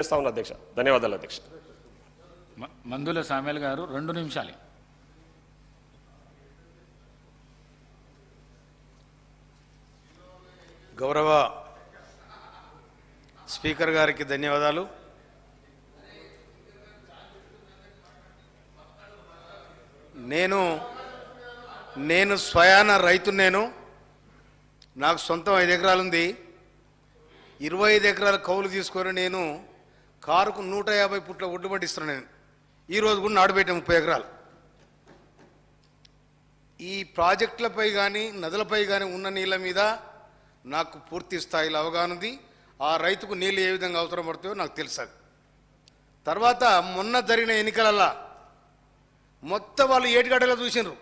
అధ్యక్ష. ధన్యవాదాలు అధ్యక్ష. మందుల సామ్యాల్ గారు 2 నిమిషాలు. గౌరవ స్పీకర్ గారికి ధన్యవాదాలు. నేను స్వయాన రైతు. నాకు సొంతం 5 ఎకరాలు ఉంది. 25 ఎకరాల కౌలు తీసుకొని నేను కారుకు 150 పుట్ల ఒడ్డు పట్టిస్తున్నాను. నేను ఈరోజు కూడా నాటుబెట్టే 30 ఎకరాలు. ఈ ప్రాజెక్టులపై కానీ నదులపై కానీ ఉన్న నీళ్ళ మీద నాకు పూర్తి స్థాయిలో అవగాహన ఉంది. ఆ రైతుకు నీళ్ళు ఏ విధంగా అవసరం పడుతుందో నాకు తెలుసు. తర్వాత మొన్న జరిగిన ఎన్నికలల్లో మొత్తం వాళ్ళు ఏటిగడ్డలో చూసినారు,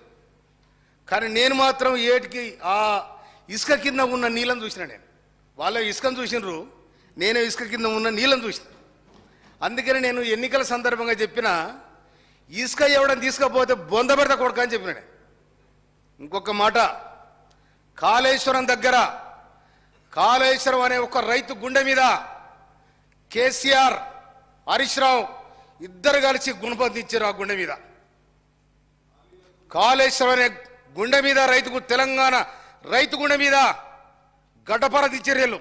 కానీ నేను మాత్రం ఏటికి ఆ ఇసుక కింద ఉన్న నీళ్ళని చూసిన. నేను వాళ్ళ ఇసుకను చూసినారు, నేనే ఇసుక కింద ఉన్న నీళ్ళని చూసిన. అందుకని నేను ఎన్నికల సందర్భంగా చెప్పిన, ఇసుక ఎవడని తీసుకపోతే బొంద పెడతా కొడక అని చెప్పిన. ఇంకొక మాట, కాళేశ్వరం దగ్గర కాళేశ్వరం అనే ఒక రైతు గుండె మీద కేసీఆర్ హరీష్ రావు ఇద్దరు కలిసి గుణపతిచ్చారు. ఆ గుండె మీద, కాళేశ్వరం అనే గుండె మీద రైతుకు, తెలంగాణ రైతు గుండె మీద గడ్డపరది చర్యలు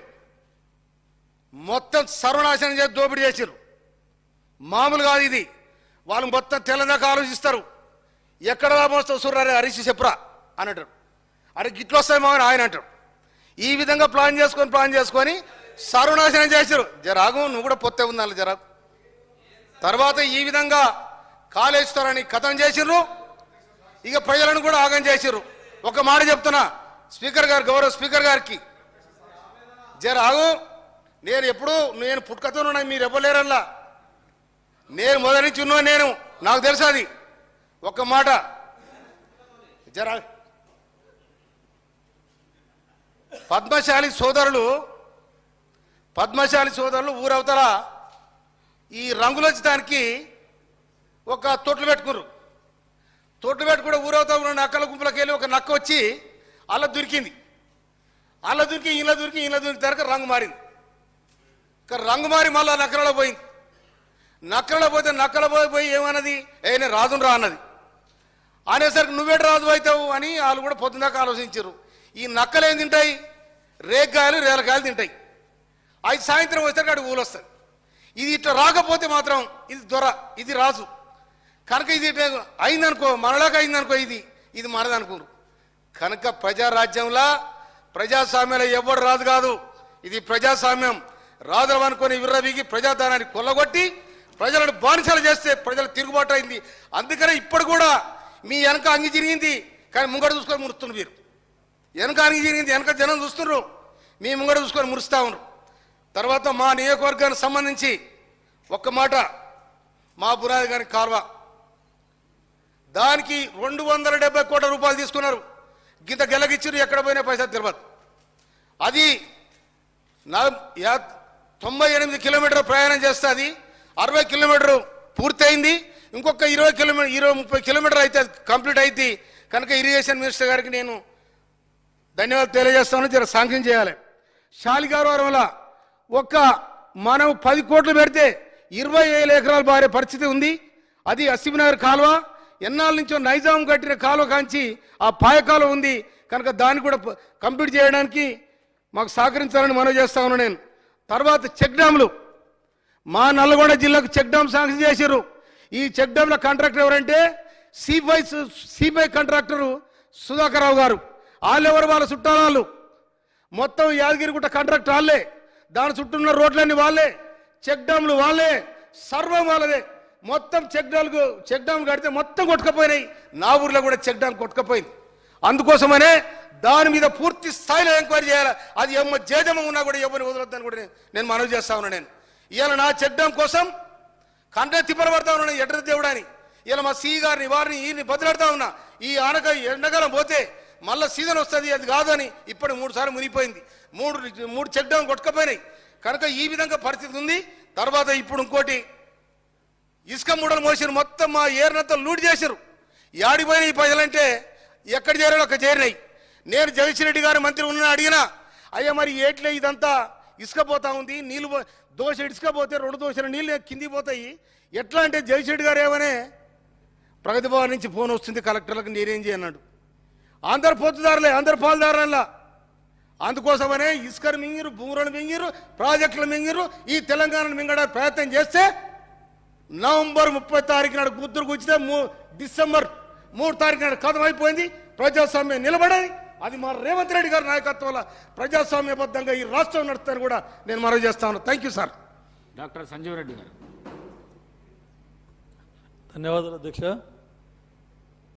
మొత్తం సర్వనాశనం చేసి దోపిడీ చేశారు. మామూలు కాదు ఇది. వాళ్ళు మొత్తం తెలంగాణ ఆలోచిస్తారు. ఎక్కడ మోస్తావు చూడరే హరీష్ చెప్పరా అని అంటారు. అరే గిట్లు వస్తాయి మామని ఆయన అంటారు. ఈ విధంగా ప్లాన్ చేసుకొని సర్వనాశనం చేశారు. జరాగు నువ్వు కూడా పొత్తే ఉండాలి జరాగు. తర్వాత ఈ విధంగా కాళేశ్వరాన్ని ఖతం చేసిర్రు. ఇక ప్రజలను కూడా ఆగం చేసిర్రు. ఒక మాట చెప్తున్నా స్పీకర్ గారు, గౌరవ స్పీకర్ గారికి, జరాగు. నేను పుట్టుకతోనున్నా, మీరు ఇవ్వలేరల్లా. నేను మొదటి నుంచి ఉన్నా, నాకు తెలుసు అది. ఒక మాట జరా, పద్మశాలి సోదరులు ఊరవతల ఈ రంగులొచ్చడానికి ఒక తొట్లు పెట్టుకున్నారు. తొట్లు పెట్టుకుంటే ఊరవతల ఉన్న నక్కల గుంపులకు వెళ్ళి ఒక నక్క వచ్చి అలా దొరికింది. ఇలా దొరికి తరక రంగు మారింది. రంగు మారి మళ్ళీ నక్కలలో పోయింది. నక్కలో పోయి ఏమన్నది, నేను రాజును రా అన్నది. అనేసరికి నువ్వేట రాజు అవుతావు అని వాళ్ళు కూడా పొద్దుదాకా ఆలోచించారు. ఈ నక్కలు ఏం తింటాయి, రేగ్గాయలు రేలకాయలు తింటాయి. అది సాయంత్రం వచ్చేసరికి అటు ఊలు వస్తుంది. ఇది ఇట్లా రాకపోతే మాత్రం ఇది దొర, ఇది రాజు. కనుక ఇది అయిందనుకో, మనలాగా అయిందనుకో, ఇది మనదనుకోరు. కనుక ప్రజారాజ్యంలా ప్రజాస్వామ్యంలో ఎవడు రాజు కాదు. ఇది ప్రజాస్వామ్యం. రాజులు అనుకొని విర్రవీగి ప్రజాధనాన్ని కొల్లగొట్టి ప్రజలను బానిసలు చేస్తే ప్రజలు తిరుగుబాటు అయింది. అందుకనే ఇప్పుడు కూడా మీ వెనక అంగి జరిగింది, కానీ ముంగడ చూసుకొని మురుస్తున్నారు. మీరు వెనక అంగి జరిగింది, వెనక జనం చూస్తున్నారు, మీ ముంగడ చూసుకొని మురుస్తూ ఉన్నారు. తర్వాత మా నియోజకవర్గానికి సంబంధించి ఒక్క మాట, మా బురాది గారి కాల్వ దానికి 270 కోట్ల రూపాయలు తీసుకున్నారు. గింత గెలగిచ్చారు, ఎక్కడ పోయినా పైసా తెలియదు. అది 98 కిలోమీటర్ ప్రయాణం చేస్తుంది. 60 కిలోమీటర్ పూర్తయింది. ఇంకొక 20-30 కిలోమీటర్ అయితే కంప్లీట్ అయితే. కనుక ఇరిగేషన్ మినిస్టర్ గారికి నేను ధన్యవాదాలు తెలియజేస్తాను. జర శాంక్షన్ చేయాలి. శాలిగారవరంలో మనం 10 కోట్లు పెడితే 25 ఎకరాలు బారే పరిస్థితి ఉంది. అది అసిబినగర్ కాలువ, ఎన్నాళ్ళ నుంచో నైజాం కట్టిన కాలువ కాంచి ఆ పాయ కాలువ ఉంది. కనుక దాన్ని కూడా కంప్లీట్ చేయడానికి మాకు సహకరించాలని మనవి చేస్తా ఉన్నాను నేను. తర్వాత చెక్ డ్యాములు, మా నల్గొండ జిల్లాకు చెక్ డ్యామ్ శాంక్షన్ చేశారు. ఈ చెక్ డ్యామ్ల కాంట్రాక్టర్ ఎవరంటే సిబై కాంట్రాక్టరు సుధాకర్ రావు గారు. వాళ్ళెవరు, వాళ్ళ చుట్టాలు. మొత్తం యాదగిరిగుట్ట కాంట్రాక్టర్ వాళ్ళే, దాని చుట్టూ ఉన్న రోడ్లన్నీ వాళ్ళే, చెక్ డ్యాములు వాళ్ళే, సర్వం వాళ్ళదే. మొత్తం చెక్ డ్యామ్ కడితే మొత్తం కొట్టుకపోయినాయి. నా ఊర్లో కూడా చెక్ డ్యామ్ కొట్టుకపోయింది. అందుకోసమనే దాని మీద పూర్తి స్థాయిలో ఎంక్వైరీ చేయాలి. అది జేజమ ఉన్నా కూడా ఎవరిని వదలొద్దని కూడా నేను మనవి చేస్తా ఉన్నా. నేను ఇవాళ నా చెక్ డ్యామ్ కోసం కంటే తిప్పలబడతా ఉన్నాను ఎడ్ర దేవుడని. ఇలా మా సి గారిని వారిని ఈయన్ని బదిలాడుతా ఉన్నా. ఈ ఆనక ఎండకాలం పోతే మళ్ళీ సీజన్ వస్తుంది, అది కాదని ఇప్పుడు 3 సార్లు మునిగిపోయింది. 3 చెక్ డ్యామ్ కొట్టుకపోయినాయి. కనుక ఈ విధంగా పరిస్థితి ఉంది. తర్వాత ఇప్పుడు ఇంకోటి, ఇసుక మూడలు మోసారు, మొత్తం మా ఏరినంతా లూట్ చేశారు. యాడిపోయినాయి ఈ ప్రజలంటే ఎక్కడ చేరాలో అక్కడ చేరినాయి. నేను జగదీష్ రెడ్డి గారు మంత్రి ఉన్న అడిగినా, అయ్యా మరి ఏట్లే ఇదంతా ఇసుక పోతా ఉంది, నీళ్ళు దోశ ఇడుచుకపోతే 2 దోశల నీళ్ళు కిందికి పోతాయి. ఎట్లా అంటే జయశెట్టి గారు ఏమనే ప్రగతి భవన్ నుంచి ఫోన్ వస్తుంది కలెక్టర్లకు నేనేం చేయన్నాడు. అందరు పొత్తుదారులే, అందరు పాలుదారులా. అందుకోసమనే ఇసుకను మింగిరు, భూములను మింగిరు, ప్రాజెక్టులు మింగిరు. ఈ తెలంగాణను మింగడానికి ప్రయత్నం చేస్తే నవంబర్ 30 తారీఖు నాడు గుర్తులు కూర్చితే డిసెంబర్ 3 తారీఖు నాడు కథం అయిపోయింది. ప్రజాస్వామ్యం నిలబడేది. అది మా రేవంత్ రెడ్డి గారి నాయకత్వంలో ప్రజాస్వామ్యబద్ధంగా ఈ రాష్ట్రం నడుస్తారని కూడా నేను మనవి చేస్తాను. Thank you sir. Doctor Sanjeev Reddy గారు. ధన్యవాదాలు అధ్యక్ష.